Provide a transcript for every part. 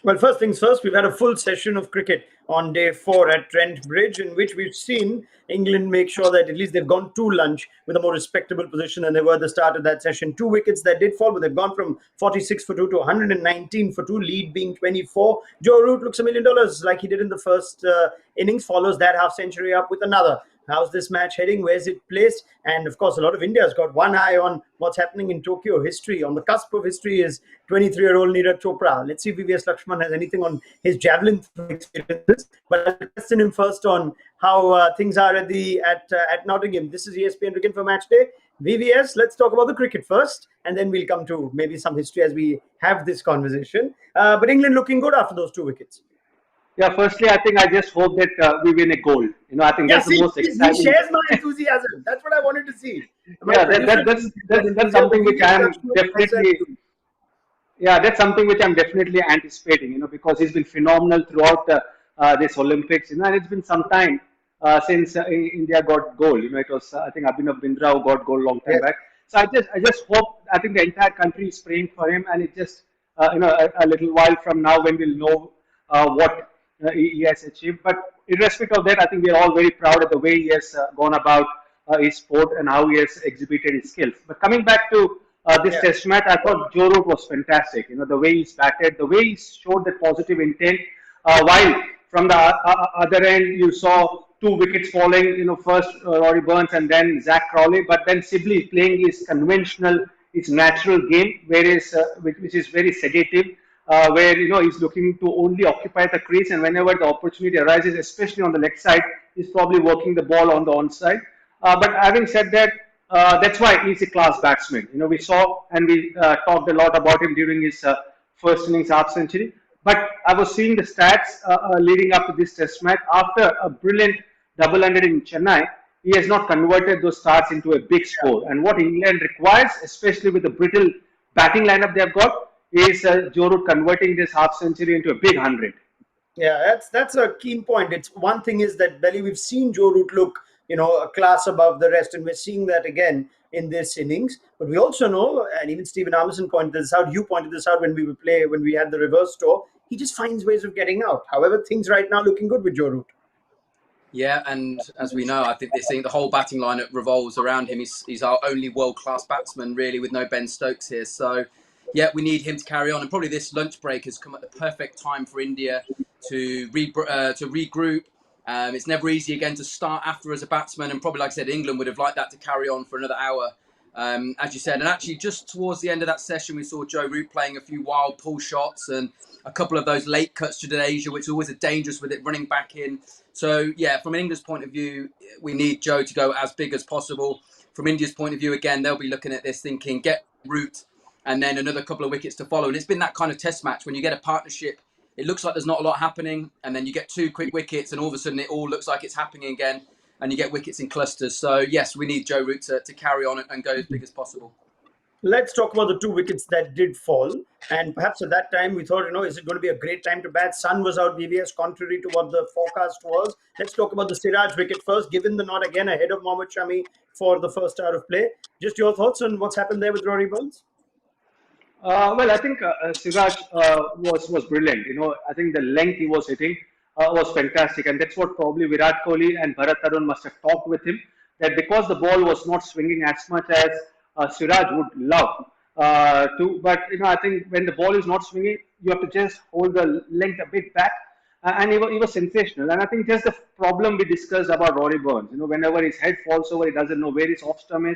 Well, first things first, we've had a full session of cricket on day 4 at Trent Bridge, in which we've seen England make sure that at least they've gone to lunch with a more respectable position than they were at the start of that session. 2 wickets that did fall, but they've gone from 46 for 2 to 119 for 2, lead being 24. Joe Root looks $1 million like he did in the first innings, follows that half century up with another. How's this match heading? Where's it placed? And of course, a lot of India's got one eye on what's happening in Tokyo. History, on the cusp of history, is 23-year-old Neeraj Chopra. Let's see if VVS Laxman has anything on his javelin experiences. But I'll question him first on how things are at Nottingham. This is ESPN Cricket for Match Day. VVS, let's talk about the cricket first, and then we'll come to maybe some history as we have this conversation. But England looking good after those 2 wickets. Yeah, firstly, I think I just hope that we win a gold. I think that's the most exciting. He shares my enthusiasm. That's what I wanted to see. That's something which I'm definitely. Yeah, that's something which I'm definitely anticipating. Because he's been phenomenal throughout this Olympics. And it's been some time since India got gold. It was I think Abhinav Bindra who got gold long time back. So I just hope. I think the entire country is praying for him, and it just a little while from now when we'll know what he has achieved. But irrespective of that, I think we are all very proud of the way he has gone about his sport and how he has exhibited his skills. But coming back to this test match, I thought Joe Root was fantastic. The way he's batted, the way he showed that positive intent. While from the other end, you saw 2 wickets falling. First Rory Burns and then Zach Crowley. But then Sibley playing his conventional, his natural game, which is very sedative. Where he's looking to only occupy the crease, and whenever the opportunity arises, especially on the leg side, he's probably working the ball on the onside. But having said that, that's why he's a class batsman. We saw and we talked a lot about him during his first innings half century. But I was seeing the stats leading up to this test match. After a brilliant double-hundred in Chennai, he has not converted those starts into a big score. And what England requires, especially with the brittle batting lineup they've got, is Joe Root converting this half century into a big 100. Yeah, that's a keen point. It's one thing is that Belly, we've seen Joe Root look, a class above the rest, and we're seeing that again in this innings. But we also know, and even Stephen Armisen pointed this out, you pointed this out when we had the reverse tour, he just finds ways of getting out. However, things right now looking good with Joe Root. Yeah, and as we know, I think the whole batting lineup revolves around him. He's our only world-class batsman, really, with no Ben Stokes here. So, yeah, we need him to carry on. And probably this lunch break has come at the perfect time for India to regroup. It's never easy, again, to start after as a batsman. And probably, like I said, England would have liked that to carry on for another hour, as you said. And actually, just towards the end of that session, we saw Joe Root playing a few wild pull shots and a couple of those late cuts to Jadeja, which always are dangerous with it running back in. So, yeah, from England's point of view, we need Joe to go as big as possible. From India's point of view, again, they'll be looking at this thinking, get Root and then another couple of wickets to follow. And it's been that kind of test match when you get a partnership, it looks like there's not a lot happening, and then you get 2 quick wickets, and all of a sudden it all looks like it's happening again, and you get wickets in clusters. So, yes, we need Joe Root to carry on and go as big as possible. Let's talk about the 2 wickets that did fall. And perhaps at that time, we thought, is it going to be a great time to bat? Sun was out, VVS, contrary to what the forecast was. Let's talk about the Siraj wicket first, given the nod again ahead of Mohammad Shami for the first hour of play. Just your thoughts on what's happened there with Rory Burns? Well, I think Siraj was brilliant. I think the length he was hitting was fantastic, and that's what probably Virat Kohli and Bharat Arun must have talked with him, that because the ball was not swinging as much as Siraj would love to. But I think when the ball is not swinging, you have to just hold the length a bit back, and he was sensational. And I think just the problem we discussed about Rory Burns, whenever his head falls over, he doesn't know where his off stump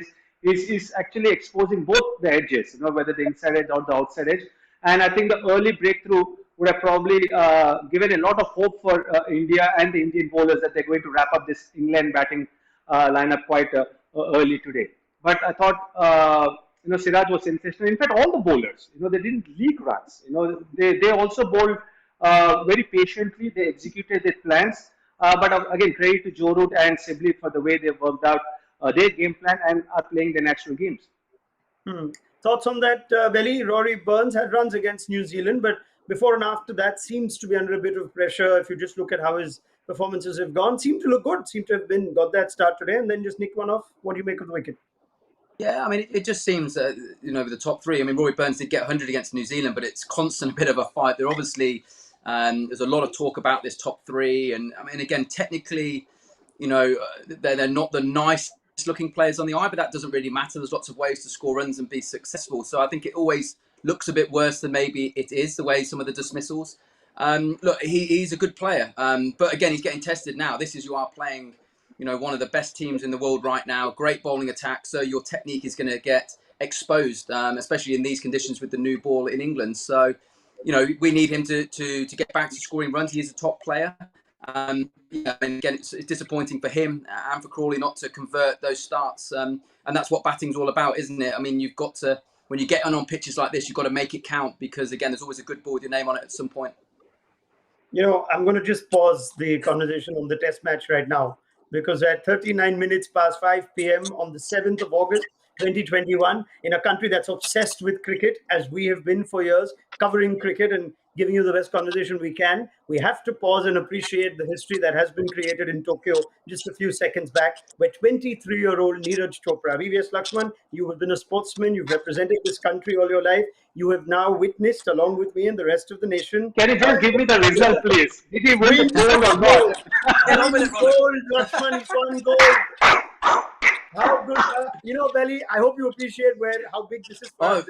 is actually exposing both the edges, whether the inside edge or the outside edge. And I think the early breakthrough would have probably given a lot of hope for India and the Indian bowlers that they're going to wrap up this England batting lineup quite early today. But I thought, Siraj was sensational. In fact, all the bowlers, they didn't leak runs. They also bowled very patiently. They executed their plans. But again, credit to Joe Root and Sibley for the way they worked out their game plan and are playing their natural games. Thoughts on that, Belly? Rory Burns had runs against New Zealand, but before and after that seems to be under a bit of pressure. If you just look at how his performances have gone, seem to look good. Seem to have got that start today and then just nicked one off. What do you make of the wicket? Yeah, I mean, it just seems that, with the top three, I mean, Rory Burns did get 100 against New Zealand, but it's constant bit of a fight. They're obviously, there's a lot of talk about this top three. And I mean, again, technically, they're not the nicest looking players on the eye, but that doesn't really matter. There's lots of ways to score runs and be successful. So I think it always looks a bit worse than maybe it is, the way some of the dismissals. Look, he's a good player. But again, he's getting tested now. You are playing one of the best teams in the world right now, great bowling attack. So your technique is going to get exposed, especially in these conditions with the new ball in England. So, we need him to get back to scoring runs. He is a top player. And again, it's disappointing for him and for Crawley not to convert those starts. And that's what batting's all about, isn't it? I mean, you've got to, when you get on pitches like this, you've got to make it count because, again, there's always a good ball with your name on it at some point. I'm going to just pause the conversation on the test match right now, because at 39 minutes past 5 p.m. on the 7th of August, 2021, in a country that's obsessed with cricket, as we have been for years, covering cricket and giving you the best conversation we can, we have to pause and appreciate the history that has been created in Tokyo just a few seconds back, where 23-year-old Neeraj Chopra, VVS Laxman, you have been a sportsman, you've represented this country all your life, you have now witnessed, along with me and the rest of the nation. Can you just give me the result, please? Did he win the gold or not? Gold, Laxman, he's won gold. How good, Belly, I hope you appreciate how big this is for us.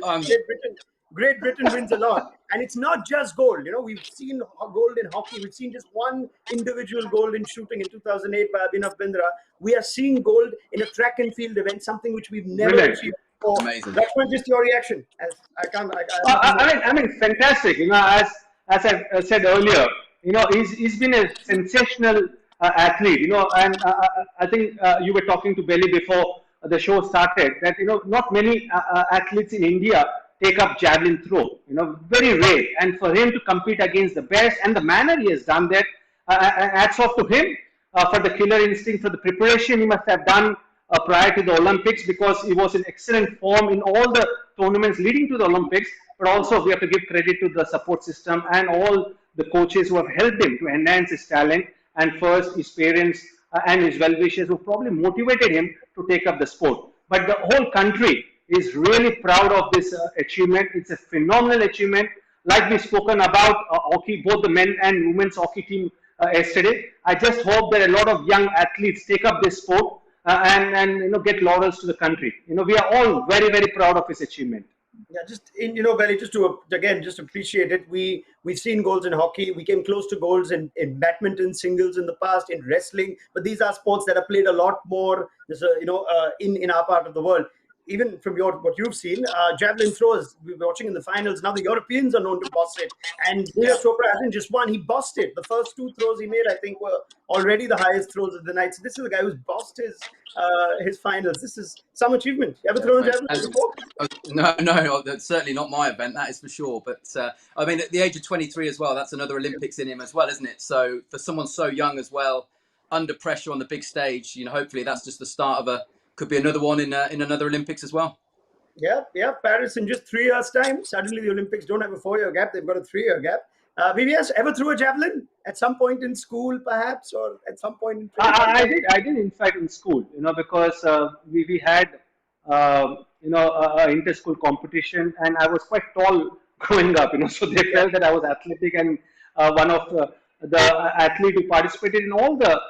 Great Britain wins a lot. And it's not just gold. We've seen gold in hockey. We've seen just one individual gold in shooting in 2008 by Abhinav Bindra. We are seeing gold in a track and field event, something which we've never achieved before. Amazing. That's just your reaction. I mean, fantastic. As I said earlier, he's been a sensational athlete. And I think you were talking to Belly before the show started that not many athletes in India take up javelin throw, very rare. And for him to compete against the best and the manner he has done that, hats off to him for the killer instinct, for the preparation he must have done prior to the Olympics, because he was in excellent form in all the tournaments leading to the Olympics. But also we have to give credit to the support system and all the coaches who have helped him to enhance his talent. And first, his parents and his well-wishers who probably motivated him to take up the sport. But the whole country is really proud of this achievement. It's a phenomenal achievement. Like we've spoken about hockey, both the men and women's hockey team yesterday. I just hope that a lot of young athletes take up this sport and get laurels to the country. We are all very, very proud of his achievement. Yeah, Belly, just to appreciate it. We've seen goals in hockey. We came close to goals in badminton singles in the past, in wrestling. But these are sports that are played a lot more, in our part of the world. Even from what you've seen, javelin throws, we were watching in the finals. Now the Europeans are known to boss it. And Neeraj Chopra hasn't just won, he bossed it. The first two throws he made, I think, were already the highest throws of the night. So this is a guy who's bossed his finals. This is some achievement. You ever thrown a javelin before? No, that's certainly not my event, that is for sure. But I mean, at the age of 23 as well, that's another Olympics in him as well, isn't it? So for someone so young as well, under pressure on the big stage, hopefully that's just the start of could be another one in another Olympics as well. Yeah, Paris in just 3 years' time. Suddenly the Olympics don't have a 4-year gap; they've got a 3-year gap. VVS, ever threw a javelin at some point in school, perhaps, or at some point in? I did, in fact, in school. Because we had a inter-school competition, and I was quite tall growing up. So they felt that I was athletic, and one of the athlete who participated in all the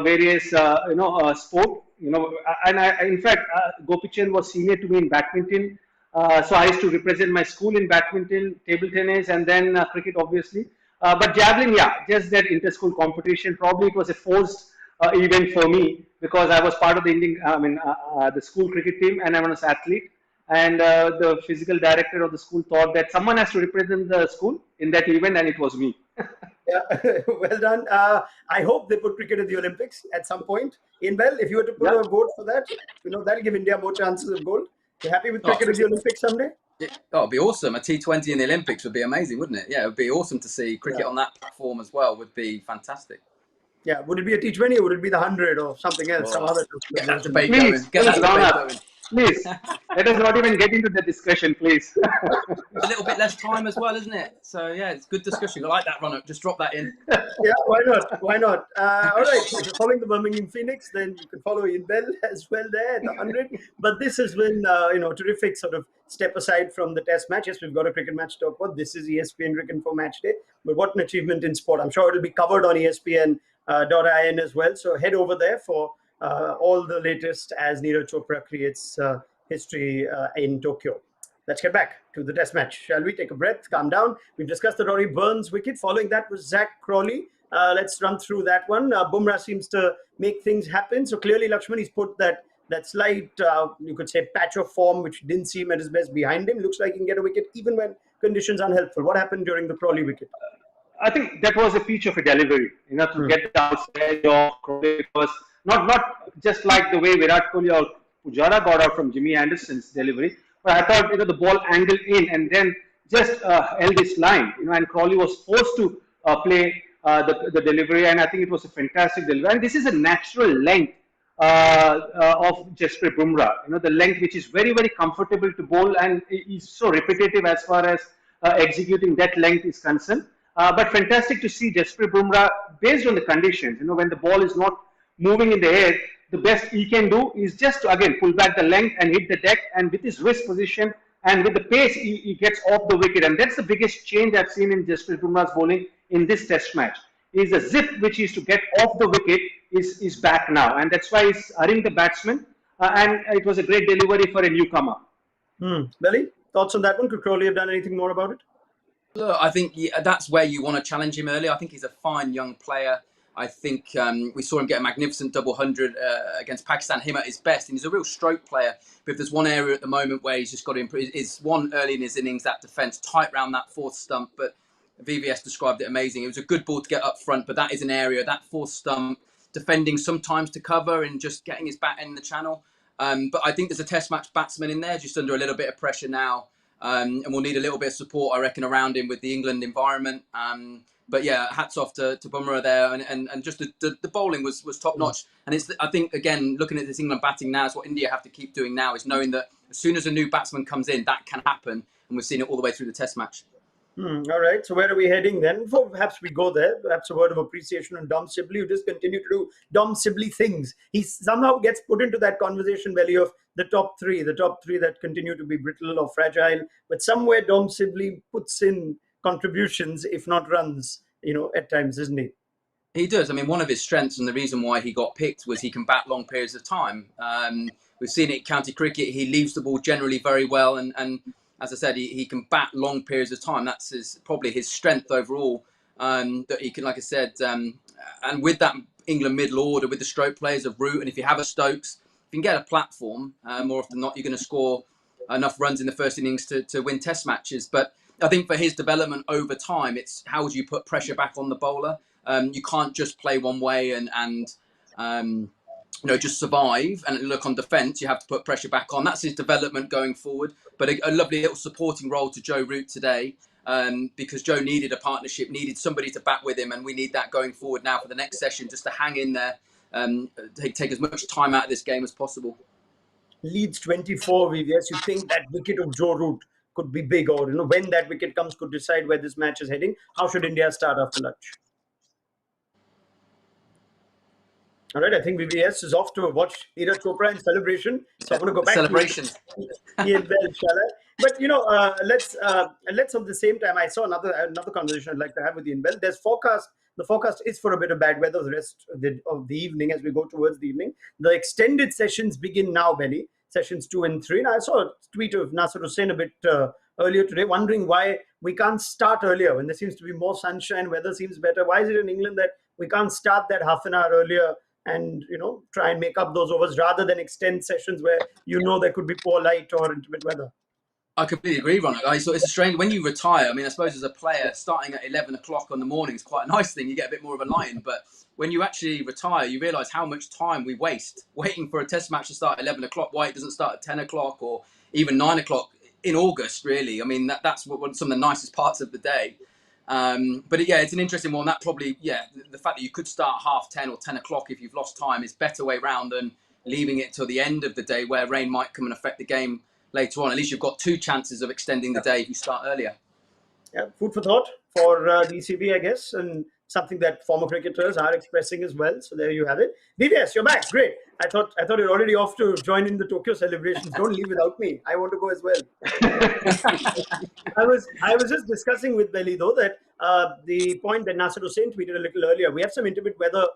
various sport. And in fact, Gopichand was senior to me in badminton. So I used to represent my school in badminton, table tennis, and then cricket, obviously. But javelin, just that inter-school competition. Probably it was a forced event for me because I was part of the the school cricket team, and I was an athlete. And the physical director of the school thought that someone has to represent the school in that event, and it was me. Yeah, well done. I hope they put cricket in the Olympics at some point. If you were to put a vote for that, that'll give India more chances of gold. You happy with cricket in the Olympics someday? Yeah, that would be awesome. A T20 in the Olympics would be amazing, wouldn't it? Yeah, it would be awesome to see cricket on that platform as well. Would be fantastic. Yeah, would it be a T20 or would it be the 100 or something else? Some other. Get that debate going. Please, let us not even get into the discussion, please. A little bit less time as well, isn't it? So yeah, it's good discussion. I like that, Ronak. Just drop that in. Yeah, why not? Why not? All right. If you're following the Birmingham Phoenix, then you can follow Ian Bell as well there at the 100. But this has been, terrific sort of step aside from the Test match. Yes, we've got a cricket match to talk about. This is ESPN Cricket for Match Day. But what an achievement in sport. I'm sure it'll be covered on ESPN.in as well. So head over there for all the latest as Neeraj Chopra creates history in Tokyo. Let's get back to the Test match, shall we? Take a breath, calm down. We've discussed the Rory Burns wicket. Following that was Zach Crawley. Let's run through that one. Bumrah seems to make things happen. So clearly, Laxman, he's put that slight, you could say, patch of form, which didn't seem at his best behind him. Looks like he can get a wicket even when conditions are unhelpful. What happened during the Crawley wicket? I think that was a feature of a delivery, to get the outside of Crawley. It was not just like the way Virat Kohli or Pujara got out from Jimmy Anderson's delivery, but I thought the ball angled in and then just held his line, and Crawley was forced to play the delivery, and I think it was a fantastic delivery. And this is a natural length of Jasprit Bumrah, the length which is very, very comfortable to bowl and is so repetitive as far as executing that length is concerned. But fantastic to see Jasprit Bumrah based on the conditions. When the ball is not moving in the air, the best he can do is just to again pull back the length and hit the deck. And with his wrist position and with the pace, he gets off the wicket. And that's the biggest change I've seen in Jasprit Bumrah's bowling in this Test match. Is the zip which is to get off the wicket is back now, and that's why he's hurrying the batsman. And it was a great delivery for a newcomer. Belly, thoughts on that one? Could Crawley have done anything more about it? Look, I think that's where you want to challenge him early. I think he's a fine young player. I think we saw him get a magnificent double 100 against Pakistan, him at his best. And he's a real stroke player. But if there's one area at the moment where he's just got to improve, is one early in his innings, that defence, tight round that fourth stump. But VVS described it amazing. It was a good ball to get up front, but that is an area, that fourth stump, defending sometimes to cover and just getting his bat in the channel. But I think there's a Test match batsman in there, just under a little bit of pressure now. And we'll need a little bit of support, I reckon, around him with the England environment. But yeah, hats off to Bumrah there, and just the bowling was top notch. And it's I think again looking at this England batting now, is what India have to keep doing now, is knowing that as soon as a new batsman comes in, that can happen, and we've seen it all the way through the Test match. All right, so where are we heading then? Before perhaps we go there, perhaps a word of appreciation on Dom Sibley, who just continue to do Dom Sibley things. He somehow gets put into that conversation, Belly, of the top three that continue to be brittle or fragile. But somewhere Dom Sibley puts in contributions, if not runs, at times, isn't he? He does. I mean, one of his strengths and the reason why he got picked was he can bat long periods of time. We've seen it in county cricket. He leaves the ball generally very well, and as I said, he can bat long periods of time. That's probably his strength overall. That he can, like I said, and with that England middle order, with the stroke players of Root, and if you have a Stokes, if you can get a platform, more often than not, you're going to score enough runs in the first innings to win Test matches. But I think for his development over time, it's how would you put pressure back on the bowler? You can't just play one way and just survive and look on defence. You have to put pressure back on. That's his development going forward. But a lovely little supporting role to Joe Root today, because Joe needed a partnership, needed somebody to bat with him, and we need that going forward now for the next session, just to hang in there, take as much time out of this game as possible. Leeds 24, VVS. You think that wicket of Joe Root could be big, or when that wicket comes, could decide where this match is heading? How should India start after lunch? All right, I think VVS is off to watch Neeraj Chopra in celebration. So I'm going to go back celebrations. To Ian Bell, shall I? But let's at the same time. I saw another conversation I'd like to have with Ian Bell. There's forecast. The forecast is for a bit of bad weather the rest of the evening as we go towards the evening. The extended sessions begin now, Belly. Sessions 2 and 3. And I saw a tweet of Nasser Hussain a bit earlier today, wondering why we can't start earlier when there seems to be more sunshine, weather seems better. Why is it in England that we can't start that half an hour earlier and try and make up those overs rather than extend sessions where there could be poor light or intermittent weather? I completely agree, Ron. So it's a strange when you retire. I mean, I suppose as a player, starting at 11 o'clock on the morning is quite a nice thing. You get a bit more of a line. But when you actually retire, you realise how much time we waste waiting for a Test match to start at 11 o'clock. Why it doesn't start at 10 o'clock or even 9 o'clock in August, really. I mean, that's some of the nicest parts of the day. But yeah, it's an interesting one. That probably, the fact that you could start 10:30 or 10 o'clock if you've lost time is better way round than leaving it till the end of the day where rain might come and affect the game later on. At least you've got 2 chances of extending the day if you start earlier. Yeah, food for thought for DCB, I guess, and something that former cricketers are expressing as well. So there you have it. BVS, you're back. Great. I thought you're already off to join in the Tokyo celebrations. Don't leave without me. I want to go as well. I was just discussing with Belly though that the point that Nasser Hussain tweeted a little earlier. We have some intermittent weather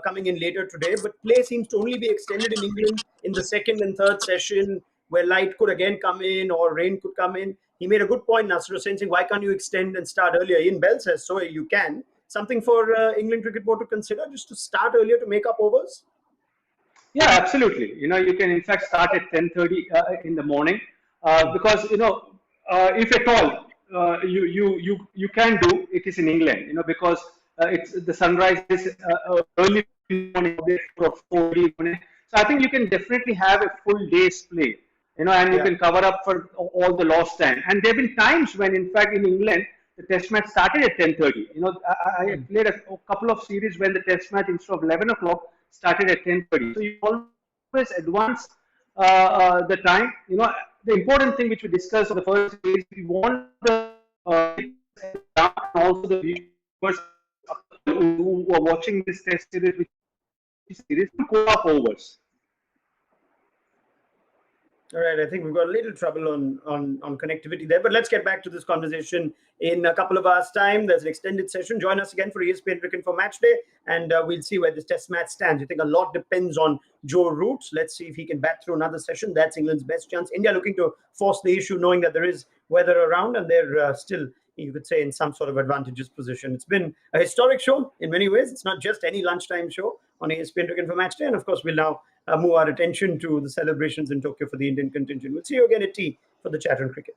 coming in later today, but play seems to only be extended in England in the second and third session, where light could again come in or rain could come in. He made a good point, Nasser Hussain, saying, why can't you extend and start earlier? Ian Bell says, so you can. Something for England Cricket Board to consider, just to start earlier to make up overs? Yeah, absolutely. You can in fact start at 10:30 in the morning because if at all you can do it is in England. Because it's the sunrise is early morning or 4 morning. So I think you can definitely have a full day's play. And you can cover up for all the lost time. And there have been times when, in fact, in England, the test match started at 10:30. I played a couple of series when the test match instead of 11 o'clock started at 10:30. So you always advance the time. The important thing which we discussed on the first series, we want the also the viewers who are watching this test series, to go up overs. All right, I think we've got a little trouble on connectivity there, but let's get back to this conversation in a couple of hours' time. There's an extended session. Join us again for ESPN Cricket for Match Day, and we'll see where this test match stands. I think a lot depends on Joe Root. Let's see if he can bat through another session. That's England's best chance. India looking to force the issue, knowing that there is weather around, and they're still, you could say, in some sort of advantageous position. It's been a historic show in many ways. It's not just any lunchtime show on ESPN Cricket for Match Day, and of course, we'll now move our attention to the celebrations in Tokyo for the Indian contingent. We'll see you again at tea for the chat on cricket.